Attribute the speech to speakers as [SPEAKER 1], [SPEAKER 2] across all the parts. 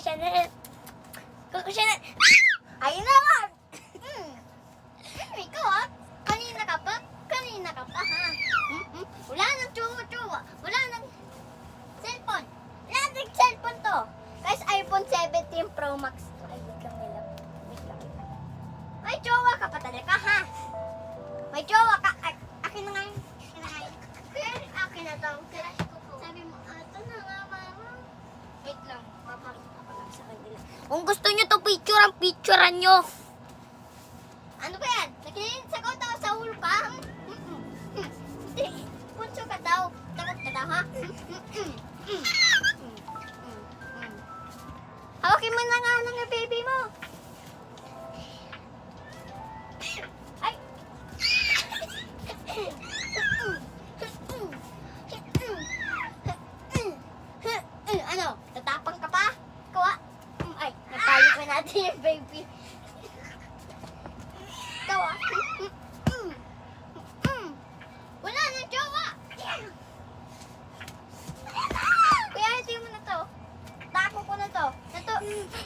[SPEAKER 1] Chanel. Coco Chanel. Ayun na nga. Ikaw kanina ka pa, ha? Wala nang tsuwa. Wala nang cellphone. Wala nang cellphone to. Guys, iPhone 17 Pro Max. Ay, wait lang. May tsuwa ka pa talaga, ha? May tsuwa ka. Ay, akin na nga yun. Kaya akin na to. Sabi mo, ito na nga, mama. Wait lang, papakita ko lang sa kanila. Kung gusto nyo to picturean nyo. Ano ba yan? Nagsasagot daw sa ulo ka? Punso ka daw. Tagot ka daw, ha? Hawakin mo na nga ng baby mo. Ay! Ano? Tatapang ka pa? Kawa? Ay, natalo pa natin yung baby. Kawa? Wala na, jowa! Kuya, hindi mo na to. Tako ko na to.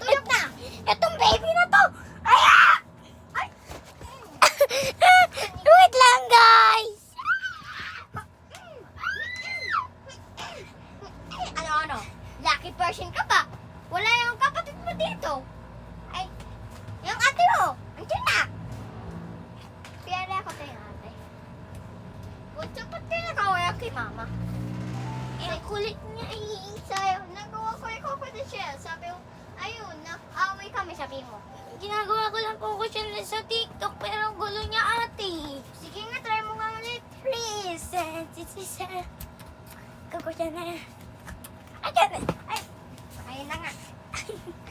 [SPEAKER 1] Tuyok na! Itong baby na to! Ay! Wait lang, guys! Ano? Lucky person ka pa? Wala yung kapatid mo dito. Ay, yung ate mo! Andiyan na! Piyari ako tayo ate. Butso, ba't kayo nakawaya kay mama? Eh, kulit niya sa'yo. Nagawa ko yung kapatid siya. Sabi ko, ayun, away kami, sabi mo. Ginagawa ko lang po ko siya sa TikTok, pero ang gulo niya ate. Sige nga, try mo nga ulit. Please, this is Coco Chanel. Ayan na. Ayun na nga.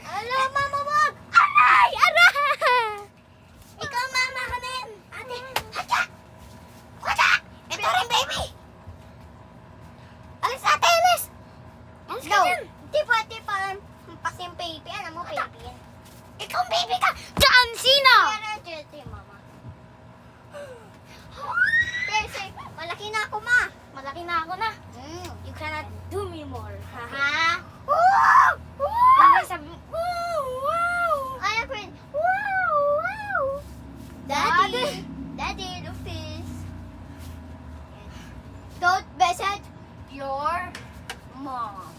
[SPEAKER 1] Ala, mama, wag! Aray! Ikaw, mama ka din. Ate, hacha! Ito rin, baby! Alis ate, alis! Alis ka dyan! Di pa, Pas yung baby. Alam mo, baby yan. Ikaw, baby ka! John Cena! Kaya mama. Kasi, malaki na ako, ma. Malaki na ako na. You cannot do me more. Ha? Wow! Wow! Sabi mo, wow! Ay, ako rin. Wow! Daddy, look this. Don't message your mom.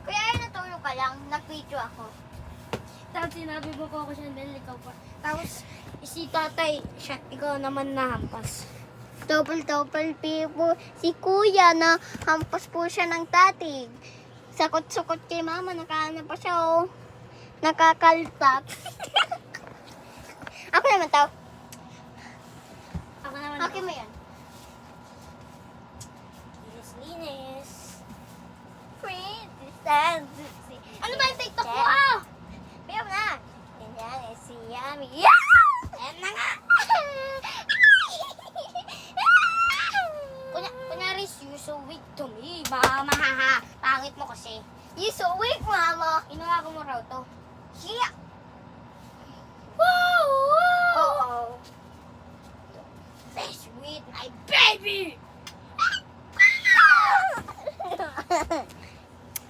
[SPEAKER 1] Kuya, ay natulog ka lang. Nag-video ako. Tapos sinabi mo ko siya dahil ikaw pa. Tapos si tatay, siya, ikaw naman nahampas. Double people. Si kuya na hampas po siya ng tatig. Sakot-sukot kay mama, nakaano pa siya oh. Nakakaltap. Ako naman tao. Ako naman. Okay mo yan. Linis. Pretty fancy. Ano ba yung TikTok mo ah? Bigyan mo na. Ganyan, si Yummy. Yeah! Ayan na nga. Kunyari, you so weak to me. Mama, haha. Pangit mo kasi. You so weak, mama. Inuha ko mo raw to. Yeah. Wow! Uh-oh. That's sweet, my baby!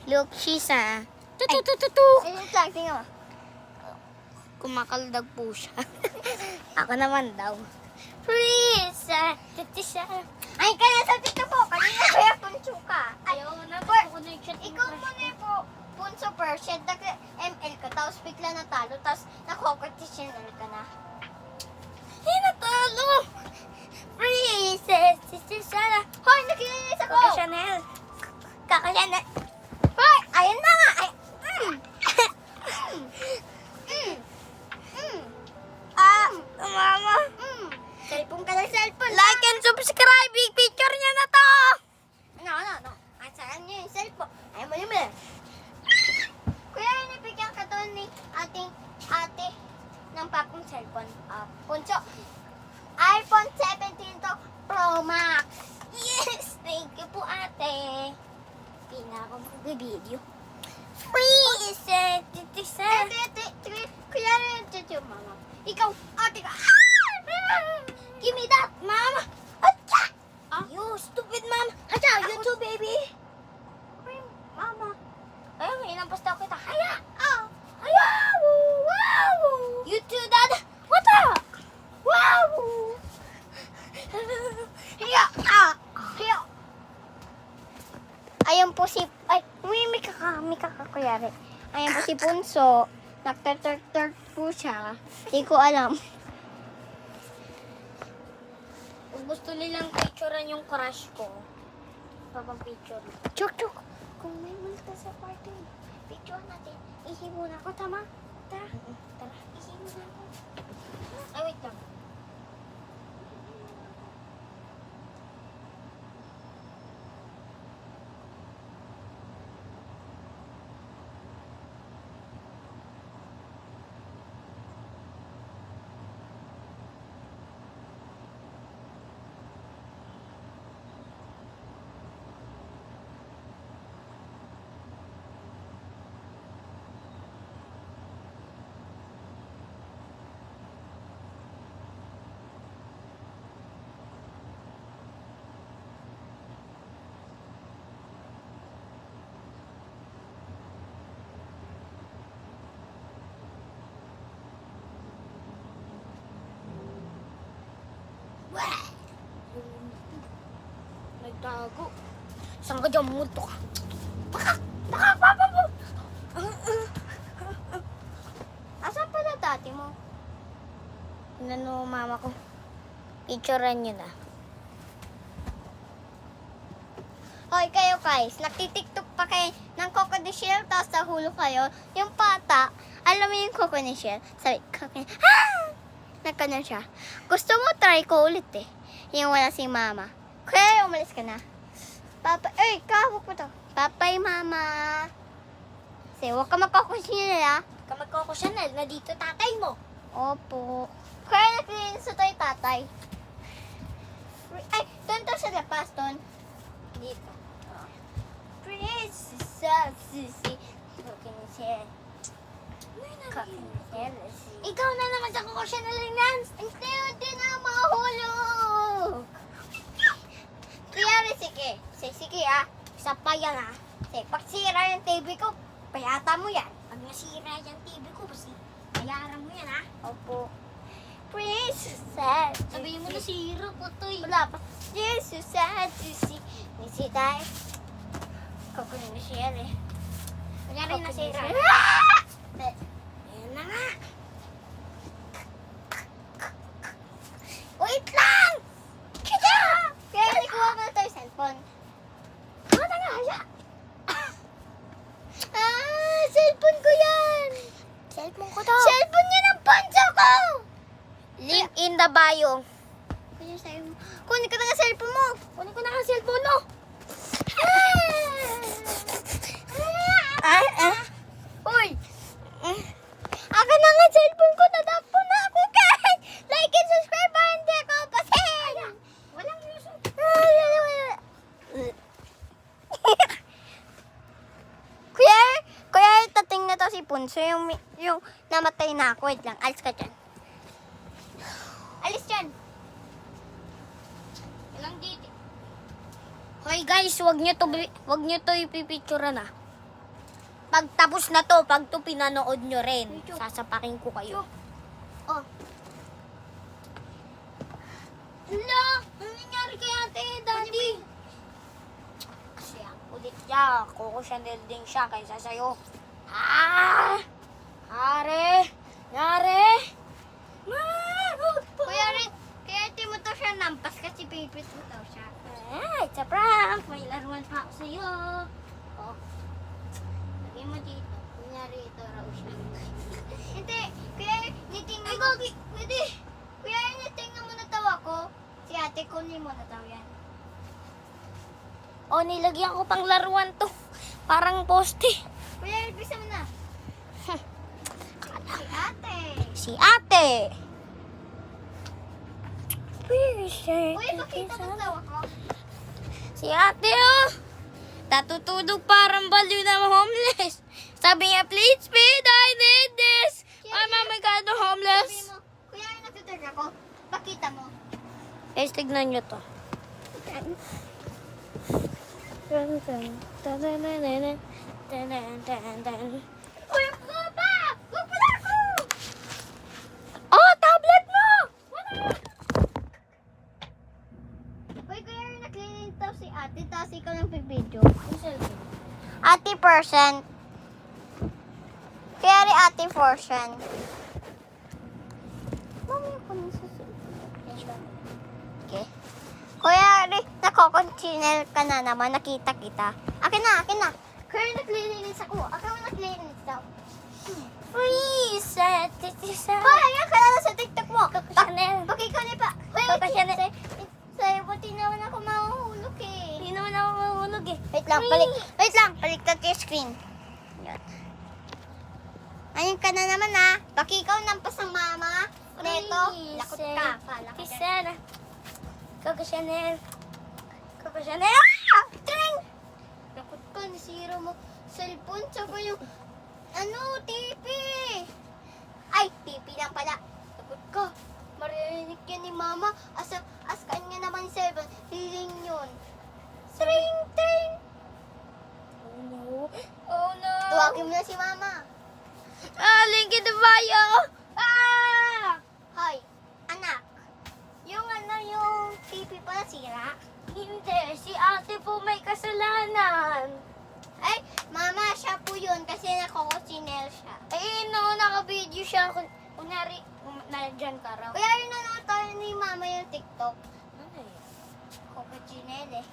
[SPEAKER 1] Look, she's ayun lang, tingnan mo. Kumakaldag po siya. Ako naman daw. Please, ay, kaya sa tito po. Kanina kaya punso ka. Ayaw na po. Ikaw muna po. Punso Persian. ML ka. Tapos bigla natalo. Tapos nakokortisyonal ka na. Ay, natalo. Princess. Hoy, nakikinis ako. Coco Chanel. Hoy, ayun na nga. Ay, mama. Cellphone ka ng cellphone. Like and subscribe. Big picture niya na to. No. Saan niyo yung cellphone? Ayaw mo naman. Kuya, nabigyan ka doon ni ating ate ng papong cellphone. Punso. iPhone 17 to Pro Max. Yes! Thank you po, ate. Hindi na ako mag-video. Please! Kuya, mama. Ikaw, ate ka. Give me that, mama. Acha! You stupid mom. Acha, you too, baby. nangyari. Ayan po si Punso. Nagtaturk po siya. Hindi ko alam.
[SPEAKER 2] Kung gusto nilang picturean yung crush ko, papapicture.
[SPEAKER 1] Chuk, chuk. Kung may multa sa party, picture natin. Ihi muna ako, tama? Tara.
[SPEAKER 2] Tara.
[SPEAKER 1] Ihi muna ako.
[SPEAKER 2] Ay, wait lang. Nagtago. Saan ka dyan? Multo ka.
[SPEAKER 1] Papa mo! Asan pala tati mo?
[SPEAKER 2] Inano mama ko. Picturean nyo na.
[SPEAKER 1] Hoy kayo guys, nagtitiktok pa kayo ng Coco de Shell, tapos nahulog kayo. Yung pata, alam mo yung Coco de Shell? Sabi, Coco de Nagkano siya. Gusto mo try ko ulit eh. Yung wala si mama. Kaya umalis ka na. Papa, kahawak mo to. Papay, mama. Kasi huwag ka magkakusinil ah.
[SPEAKER 2] Kamag ko Chanel na dito tatay mo.
[SPEAKER 1] Opo. Kaya naglinis ito yung tatay. Ay, doon to sa lapas, doon.
[SPEAKER 2] Dito.
[SPEAKER 1] Princess Sisi. Kakinisel.
[SPEAKER 2] Ikaw na naman sa Coco Chanel yan.
[SPEAKER 1] Hindi na mahulog. Kaya rin, sige ah.
[SPEAKER 2] Isa pa yan ah.
[SPEAKER 1] Sige, pag sira yung TV ko, payata mo yan.
[SPEAKER 2] Pag nasira yung TV ko, kasi bayaran mo yan ah.
[SPEAKER 1] Opo. Princess
[SPEAKER 2] Sabihin mo nasira po to eh.
[SPEAKER 1] Wala pa. Jesus, Sisi. Nisi tayo. Kakunisel eh.
[SPEAKER 2] Kunyari nasira.
[SPEAKER 1] Ah!
[SPEAKER 2] Ayan na nga.
[SPEAKER 1] Wait lang! Kita! Kaya hindi kuha ko na ito yung cellphone.
[SPEAKER 2] Ano na nga siya?
[SPEAKER 1] Cellphone ko yan!
[SPEAKER 2] Cellphone ko to.
[SPEAKER 1] Cellphone niya ng pansa ko!
[SPEAKER 2] Link in the bio.
[SPEAKER 1] Kunin sa'yo mo. Kunin ko na nga cellphone mo!
[SPEAKER 2] Kunin ko na ang cellphone mo.
[SPEAKER 1] Uy! Akin na nga cellphone ko! Nadapo na ako guys! Like and subscribe para hindi ako pasin!
[SPEAKER 2] Walang uso.
[SPEAKER 1] Kuya, tating na to si Punso, yung namatay na ako. Wait lang, alis ka dyan. Alis dyan.
[SPEAKER 2] Walang dito. Hoy guys, wag nyo to ipipicture na. Pag tapos na to, pag to pinanood nyo rin,
[SPEAKER 1] Video.
[SPEAKER 2] sasapakin ko kayo.
[SPEAKER 1] Oh.
[SPEAKER 2] Hala, ano nangyari kay ate, daddy? Kasi ang kulit niya, Coco Chanel din siya kaysa sa'yo. Are, nare.
[SPEAKER 1] Kuya Red, kaya di mo to siya nampas kasi pipit mo to siya.
[SPEAKER 2] It's a prank. May laruan pa ako sa'yo. Oh. Lagay mo dito. Kunyari ito raw siya.
[SPEAKER 1] Hindi, kuya, nitingnan mo. Hindi. Kuya, nitingnan mo na tawa ko. Si ate, kunin mo na tawa yan.
[SPEAKER 2] Oh, nilagyan ko pang laruan to. Parang poste.
[SPEAKER 1] Kuya, bisa mo na. Si ate.
[SPEAKER 2] Si ate.
[SPEAKER 1] Uy, pakita mo tawa ko.
[SPEAKER 2] Si ate, oh. Natutulog parang baliw na homeless. Sabi niya, please, feed, I need this. Ay, mama, God,
[SPEAKER 1] Sabi
[SPEAKER 2] homeless.
[SPEAKER 1] mo, kuya, natutulog ako. Pakita mo.
[SPEAKER 2] Guys, tignan nyo to.
[SPEAKER 1] Kuya, papa! Huwag mo na ako!
[SPEAKER 2] Oh, tablet mo!
[SPEAKER 1] Uy, kuya, naglilitaw si ate, tapos ikaw ng video.
[SPEAKER 2] Yung cellphone.
[SPEAKER 1] Ate person. ate portion. Mamaya ko na susunod. Okay. Kuya, nako-continue ka na naman. Nakita kita. Akin na. Kaya naglilinis ako. Akin mo naglilinis daw.
[SPEAKER 2] Please, Tita.
[SPEAKER 1] Ayan ka na sa TikTok mo.
[SPEAKER 2] Chanel.
[SPEAKER 1] Bakit ka na pa?
[SPEAKER 2] Coco Chanel.
[SPEAKER 1] Sa'yo, buti naman ako mahuhulog eh.
[SPEAKER 2] Hindi naman ako mahulog eh.
[SPEAKER 1] Wait lang, baliktad ko yung screen. Yan. Ayun ka na naman ah. Baki ikaw nampas ng mama. Neto, lakot ka.
[SPEAKER 2] Tita. Coco Chanel. Coco Chanel.
[SPEAKER 1] Ah! Tring! Lakot ka, nasira mo. Cellphone, tsaka yung, TV. Ay, TV lang pala. Lakot ka. Marinig yan ni mama. Askan nga naman 7. Hiling yun. Tring!
[SPEAKER 2] Oh no.
[SPEAKER 1] Tuwagin mo na si mama.
[SPEAKER 2] Linky the Bayo.
[SPEAKER 1] Hoy, anak. Yung TV pala sira.
[SPEAKER 2] Hindi, si ate po may kasalanan.
[SPEAKER 1] Ay, mama, siya po yun kasi nako-chinel siya.
[SPEAKER 2] Naka-video siya. Kunyari, nandyan ka raw.
[SPEAKER 1] Kaya yun nanonood tayo ni mama yung TikTok.
[SPEAKER 2] Ano yun?
[SPEAKER 1] Koko-chinel eh.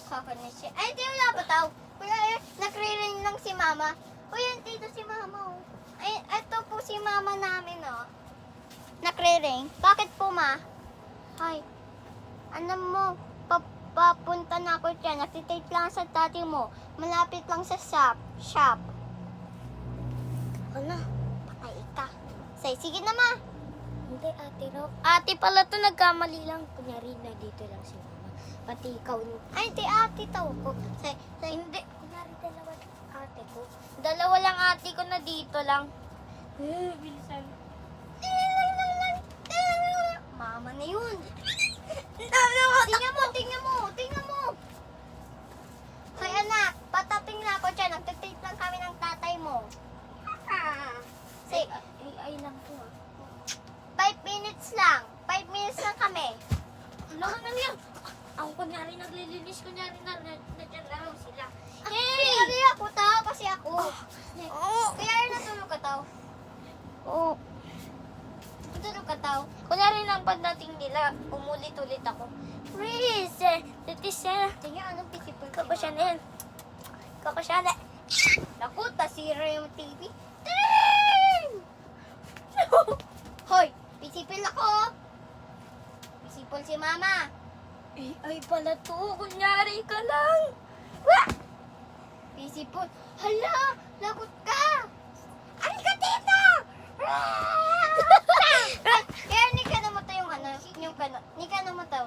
[SPEAKER 1] Koko-chinel. Ay, di wala pa tao. Kuya, nakriring lang si mama. Uy, yung tito si mama oh. Ay, ito po si mama namin oh. Nakriring. Bakit po ma? Hay, alam mo, papunta na ako dyan. Nagtitake lang sa tati mo. Malapit lang sa shop.
[SPEAKER 2] Ano?
[SPEAKER 1] Patay ka. Sige na ma.
[SPEAKER 2] Hindi, ate raw. Ate pala to, nagkamali lang. Kunyari, na dito lang si mama. Pati ikaw.
[SPEAKER 1] Ay, di ate tao ko.
[SPEAKER 2] Hindi. Kunyari, dalawa ate ko. Dalawa lang ate ko na dito lang. Bilisan.
[SPEAKER 1] Mama na yun. Tingnan mo. Hoy anak, patating na ako dyan. Nagtatape lang kami ng tatay mo. Say,
[SPEAKER 2] Ay lang to
[SPEAKER 1] 5 minutes lang. 5 minutes lang kami.
[SPEAKER 2] Ano ka na yan? Ang kunyari naglilinis, kunyari nandiyan na raw sila.
[SPEAKER 1] Hey! Kaya ako tao kasi ako. Kaya rin natulog ka tao.
[SPEAKER 2] Oo.
[SPEAKER 1] Natulog ka tao.
[SPEAKER 2] Kunyari nang pagdating nila, umulit-ulit ako. Please, Tita.
[SPEAKER 1] Tingnan anong pisipon
[SPEAKER 2] Coco Chanel. Coco Chanel.
[SPEAKER 1] Naku, tasira yung TV. Ting! Hoy, pisipil ako. Pisipol si mama.
[SPEAKER 2] Ay pala to, kunyari ka lang.
[SPEAKER 1] Pisipol. Hala, lagot ka. Ay ka, tita! Kaya ni ka namatay yung ni ka namatay.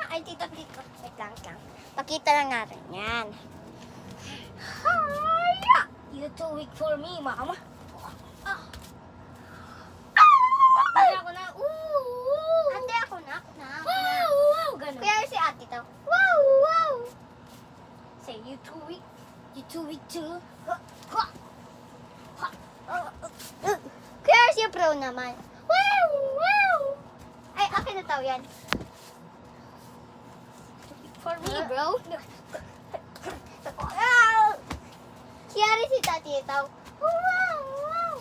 [SPEAKER 1] Ay, tita. Wait lang. Pakita lang natin. Yan. Hala!
[SPEAKER 2] You're too weak for me, mama. Ako na.
[SPEAKER 1] Ate, ako na.
[SPEAKER 2] Wow, ganun.
[SPEAKER 1] Kaya si ate to. Wow!
[SPEAKER 2] Say, you too weak. You too weak too.
[SPEAKER 1] Kaya si pro naman. Wow! Ay, akin na tao yan.
[SPEAKER 2] For me, bro.
[SPEAKER 1] Kaya rin si tati ito. Wow!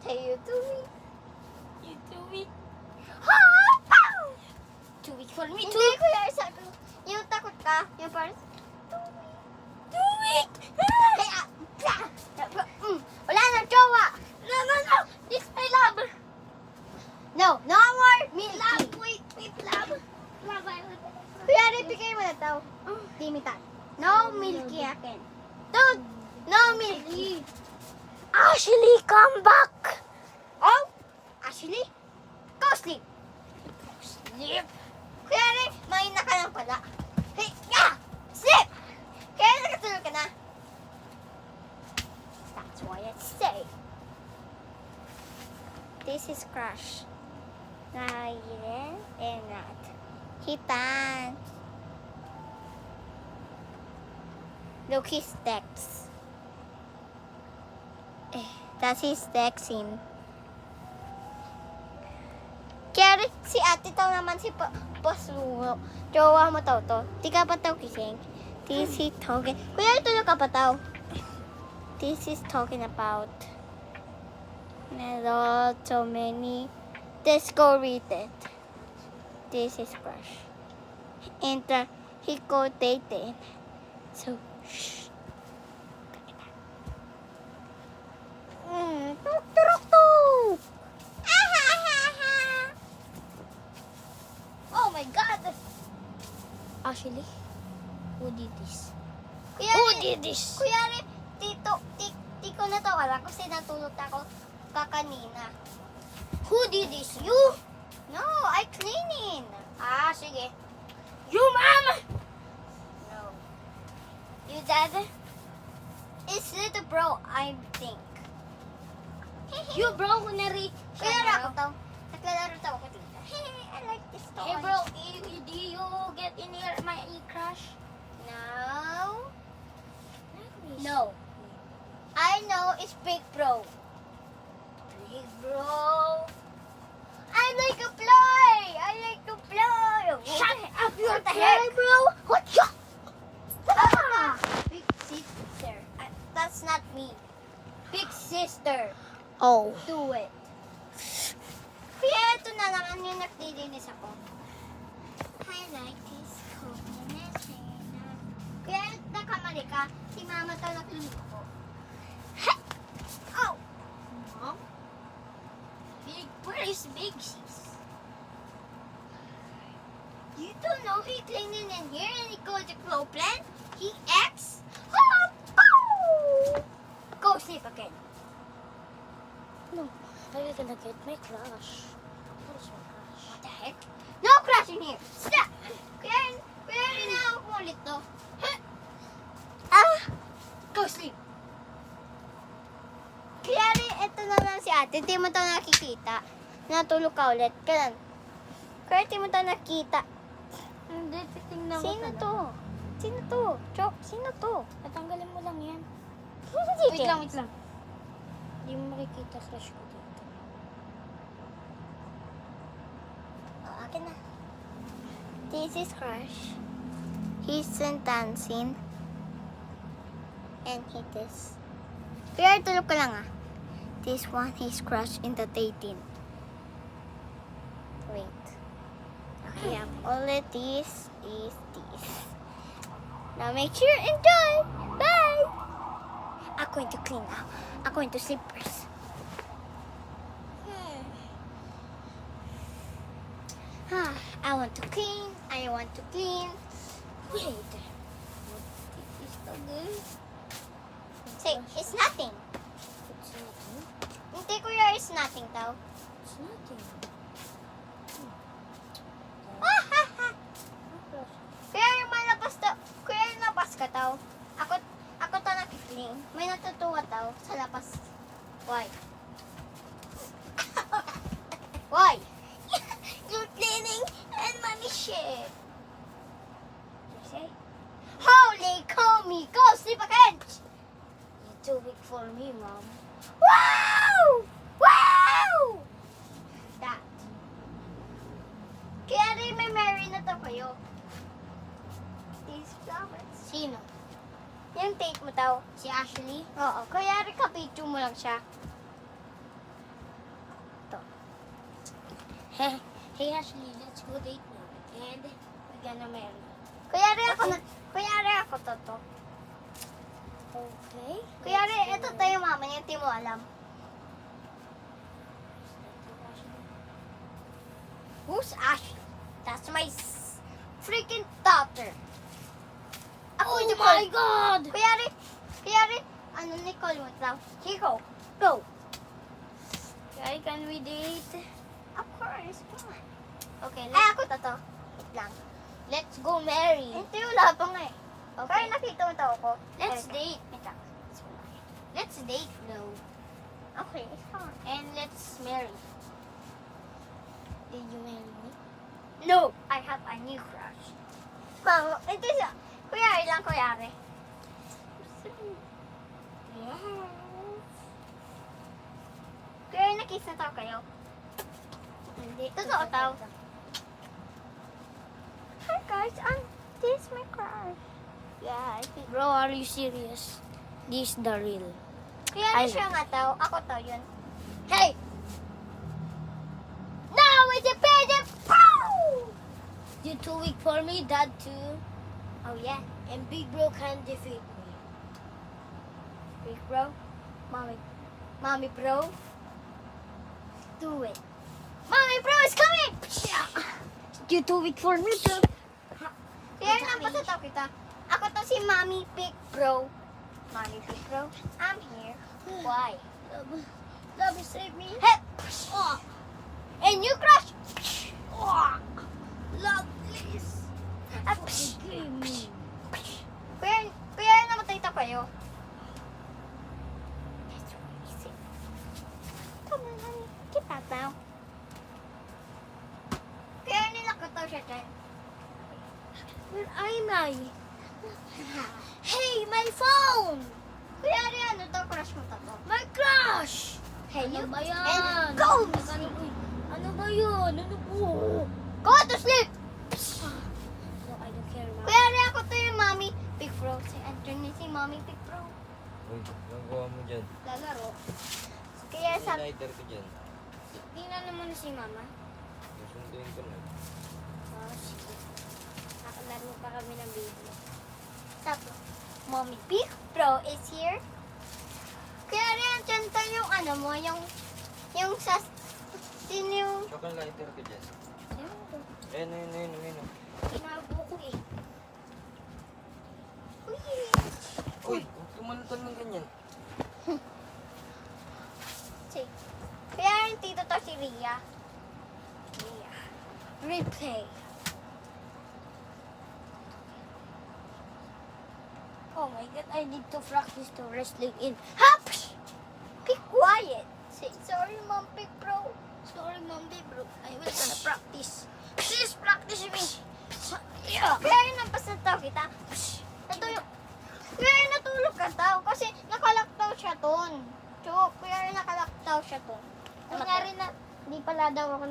[SPEAKER 1] Say, you too weak.
[SPEAKER 2] You too weak. Too weak for me
[SPEAKER 1] Hindi,
[SPEAKER 2] too.
[SPEAKER 1] kuya, sabi ko, yung takot ka, yung parang,
[SPEAKER 2] Too weak.
[SPEAKER 1] kaya, wala na, jowa.
[SPEAKER 2] No. This my love.
[SPEAKER 1] No more milky.
[SPEAKER 2] Love, wait, love.
[SPEAKER 1] Kuya rin, bigay mo na ito. Limitan. No milky akin. Dude, no milky.
[SPEAKER 2] Ashley, come back.
[SPEAKER 1] Oh, Ashley, go sleep.
[SPEAKER 2] Sleep.
[SPEAKER 1] Kuya rin, mahina ka lang pala. Hey, sleep. Kaya nakatulog ka na. That's why I say. This is Crush. Nailin and Nat. Hitan. Look, he's text. That's his texting. Kaya rin, si ate tao naman si Pasulo. Jowa mo tao to. Di ka pa tao kising. Di si tao. Kuya, tulog ka pa tao.
[SPEAKER 2] This is talking about not so many. Let's go read it. This is crush. And he go dating. So shh. Tuk tuk tuk.
[SPEAKER 1] Oh my God!
[SPEAKER 2] Actually, who did this?
[SPEAKER 1] Kuya,
[SPEAKER 2] Who did this?
[SPEAKER 1] Kuya, di ko natawalan kasi natulog ako kakanina.
[SPEAKER 2] Who did this? You?
[SPEAKER 1] No, I cleaning.
[SPEAKER 2] Ah, sige. You, mama!
[SPEAKER 1] No. You dad? It's little bro, I think.
[SPEAKER 2] You, bro, kunwari.
[SPEAKER 1] Kuya, ako to. Naglalaro to ako tita. I like this toy.
[SPEAKER 2] Hey, bro, do you get in here my crush?
[SPEAKER 1] No. No. I know it's big bro. Big bro. I like to play. I like to play.
[SPEAKER 2] Shut up, you
[SPEAKER 1] What the heck, bro? What the? Ah! Big sister. That's not me. Big sister.
[SPEAKER 2] Oh.
[SPEAKER 1] Do it. Kaya ito na naman yung nagdilinis ako. I like this coconut. Kaya nakamali ka, si mama to nagluluto. Oh! Mom? Where is Big Sis? You don't know he cleaning in here and he goes to clothes plant? He acts? Oh! Go sleep again.
[SPEAKER 2] No, I'm gonna get my crush. What is my crush?
[SPEAKER 1] What the heck? No crush in here! Stop! Kaya rin ako ulit to. Ah! Go sleep! Kaya rin, ito na lang si ate. Hindi mo ito nakikita. Natulog ka ulit. Kaya hindi mo ito nakita.
[SPEAKER 2] Hindi, titingnan ko.
[SPEAKER 1] Sino to? Sino to? Chok, sino to?
[SPEAKER 2] Tatanggalin mo lang yan.
[SPEAKER 1] Wait lang.
[SPEAKER 2] Hindi mo makikita crush ko dito.
[SPEAKER 1] Oh, akin na. This is crush. He's dancing. And he this. Kaya tulog ka lang ah. This one is crush in the dating. Wait. Okay, all of this is this. Now make sure you enjoy. Bye! I'm going to clean now. I'm going to sleep first. I want to clean. I want to clean. Wait. Is so good? Say, it's nothing.
[SPEAKER 2] It's nothing.
[SPEAKER 1] Hindi kuya, it's nothing daw.
[SPEAKER 2] It's nothing.
[SPEAKER 1] Kaya yung malabas daw. Kuya, yung labas ka daw. Ako to nakikling. May natutuwa daw sa labas. Why? Why? You're cleaning and mommy shit. You say? Holy cow, me. Go sleep again.
[SPEAKER 2] You're too big for me, Mom.
[SPEAKER 1] Wow! Wow! That. Kaya rin may Mary na to kayo. These flowers. Sino? Yung date mo daw.
[SPEAKER 2] Si Ashley?
[SPEAKER 1] Oo. Kaya rin kapityo mo lang siya. Ito.
[SPEAKER 2] Hey, Ashley, let's go date now. And we're gonna marry.
[SPEAKER 1] Kaya rin ako to.
[SPEAKER 2] Okay.
[SPEAKER 1] Kaya rin, ito tayo mama niya. Hindi mo alam. Who's Ashley? That's my freaking daughter. Ako
[SPEAKER 2] Oh
[SPEAKER 1] yung
[SPEAKER 2] my God!
[SPEAKER 1] Kaya rin, ano Nicole mo daw? Chico, go.
[SPEAKER 2] Okay, can we date?
[SPEAKER 1] Of course, come on.
[SPEAKER 2] Okay,
[SPEAKER 1] Ay, ako to. Wait lang.
[SPEAKER 2] let's go marry.
[SPEAKER 1] Hindi, wala pa nga eh.
[SPEAKER 2] Okay.
[SPEAKER 1] Kaya nakita mo daw ako.
[SPEAKER 2] Let's
[SPEAKER 1] Okay.
[SPEAKER 2] date.
[SPEAKER 1] Wait lang.
[SPEAKER 2] Let's date, no.
[SPEAKER 1] Okay, it's fine.
[SPEAKER 2] And let's marry. Did you marry me?
[SPEAKER 1] No, I have a new crush. Mama, ito siya. Kuya, ilang kuyari.
[SPEAKER 2] Yes.
[SPEAKER 1] Kuya, nakiss na tao kayo.
[SPEAKER 2] Hindi.
[SPEAKER 1] Totoo tao. Hi guys, this is my crush. Yeah, I think.
[SPEAKER 2] Bro, are you serious? This is the real.
[SPEAKER 1] Kaya
[SPEAKER 2] Ay,
[SPEAKER 1] na siya nga tao. Ako to yun. Hey! Now it's a pigeon! Pow!
[SPEAKER 2] You too weak for me, Dad too.
[SPEAKER 1] Oh yeah.
[SPEAKER 2] And Big Bro can defeat me.
[SPEAKER 1] Big bro. Mommy bro. Do it. Mommy bro is coming!
[SPEAKER 2] You too weak for me too.
[SPEAKER 1] Kaya napasataw kita. Ako to si Mommy Big Bro. Mommy Big Bro, I'm here. Why?
[SPEAKER 2] Love save me.
[SPEAKER 1] Hey!
[SPEAKER 2] Oh,
[SPEAKER 1] And you crush!
[SPEAKER 2] oh. Love, please.
[SPEAKER 1] Ah,
[SPEAKER 2] Forgive me.
[SPEAKER 1] Kuya, namatay ta kayo. That's so easy. Come on, honey. Get back now. Kaya nilakaw siya dyan.
[SPEAKER 2] Where am I? Hey, my phone!
[SPEAKER 1] Kuya, ano to? Crush mo to?
[SPEAKER 2] My crush!
[SPEAKER 1] Hey, you.
[SPEAKER 2] Ano ba yan?
[SPEAKER 1] And go!
[SPEAKER 2] Ano ba yun? Ano po?
[SPEAKER 1] Go to sleep!
[SPEAKER 2] No, I don't care, Mom.
[SPEAKER 1] Kuya, ako to yung Mommy Big Bro. Si Anthony, si Mommy Big Bro.
[SPEAKER 3] Uy, anong gawa mo dyan?
[SPEAKER 1] Lalaro. Kaya
[SPEAKER 3] May
[SPEAKER 1] sabi,
[SPEAKER 3] lighter ko dyan.
[SPEAKER 2] Tingnan mo na si Mama.
[SPEAKER 3] Susunduin ko na.
[SPEAKER 2] Oh, sige. Nakalaro pa kami ng baby.
[SPEAKER 1] sabi, Mommy Big Bro is here. Kaya rin, dyan tayo yung ano mo, yung sa, sino yung,
[SPEAKER 3] Tsaka lighter ko dyan.
[SPEAKER 2] Ano to?
[SPEAKER 3] Ayun.
[SPEAKER 2] Tinago ko eh.
[SPEAKER 1] uy,
[SPEAKER 3] Uy, huwag kumantan ng ganyan.
[SPEAKER 1] say, kaya rin tito to si Ria. Ria.
[SPEAKER 2] Replay. Oh my God, I need to practice to wrestling in.
[SPEAKER 1] Hops! Be quiet. Say, sorry, Mom Big Bro.
[SPEAKER 2] Sorry, Mom, Big Bro. I will gonna practice. Please practice me. Yeah.
[SPEAKER 1] Kaya rin napasataw kita. Natulog. Kaya rin natulog ka daw kasi nakalaktaw siya ton. Chok, kaya rin nakalaktaw siya ton.
[SPEAKER 2] Nangyari na, di pala daw ako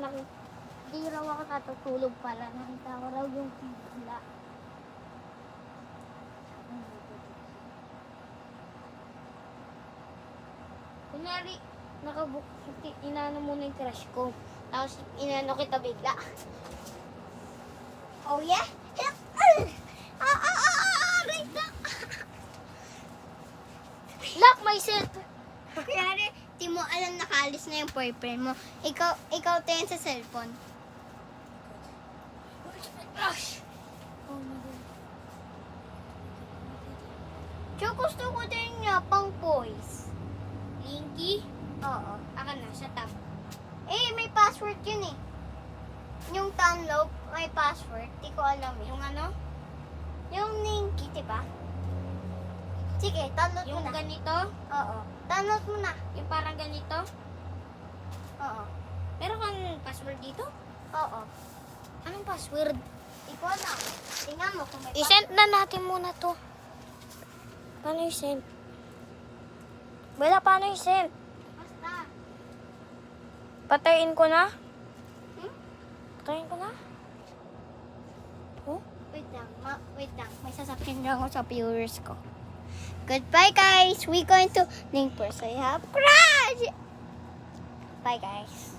[SPEAKER 2] di raw ako natutulog pala. Nakita ko raw yung bigla. Kunyari, inano muna yung crush ko. Tapos inano kita bigla.
[SPEAKER 1] Oh yeah? Right na.
[SPEAKER 2] Lock myself!
[SPEAKER 1] Kaya rin, di mo alam nakaalis na yung boyfriend mo. Ikaw tayo sa cellphone.
[SPEAKER 2] Where's my crush? Oh my God.
[SPEAKER 1] Chok, gusto ko din niya pang boys.
[SPEAKER 2] Linky?
[SPEAKER 1] Oo.
[SPEAKER 2] Aka na, sa tab.
[SPEAKER 1] Eh, may password yun eh. Yung download, may password. Di ko alam eh.
[SPEAKER 2] Yung ano?
[SPEAKER 1] Yung Ninky, diba? Sige, download mo
[SPEAKER 2] Yung
[SPEAKER 1] na.
[SPEAKER 2] ganito?
[SPEAKER 1] Oo. Download mo na.
[SPEAKER 2] Yung parang ganito?
[SPEAKER 1] Oo.
[SPEAKER 2] Meron kang password dito?
[SPEAKER 1] Oo.
[SPEAKER 2] Anong password?
[SPEAKER 1] Di ko alam. Tingnan mo kung may
[SPEAKER 2] I-send na natin muna to. Paano i-send? Wala, paano i-send?
[SPEAKER 1] Basta.
[SPEAKER 2] Patayin ko na?
[SPEAKER 1] Hmm?
[SPEAKER 2] Patayin ko na? Oh?
[SPEAKER 1] Wait lang. May sasabihin lang ako sa viewers ko. Goodbye, guys. We going to link first. I have crush. Bye, guys.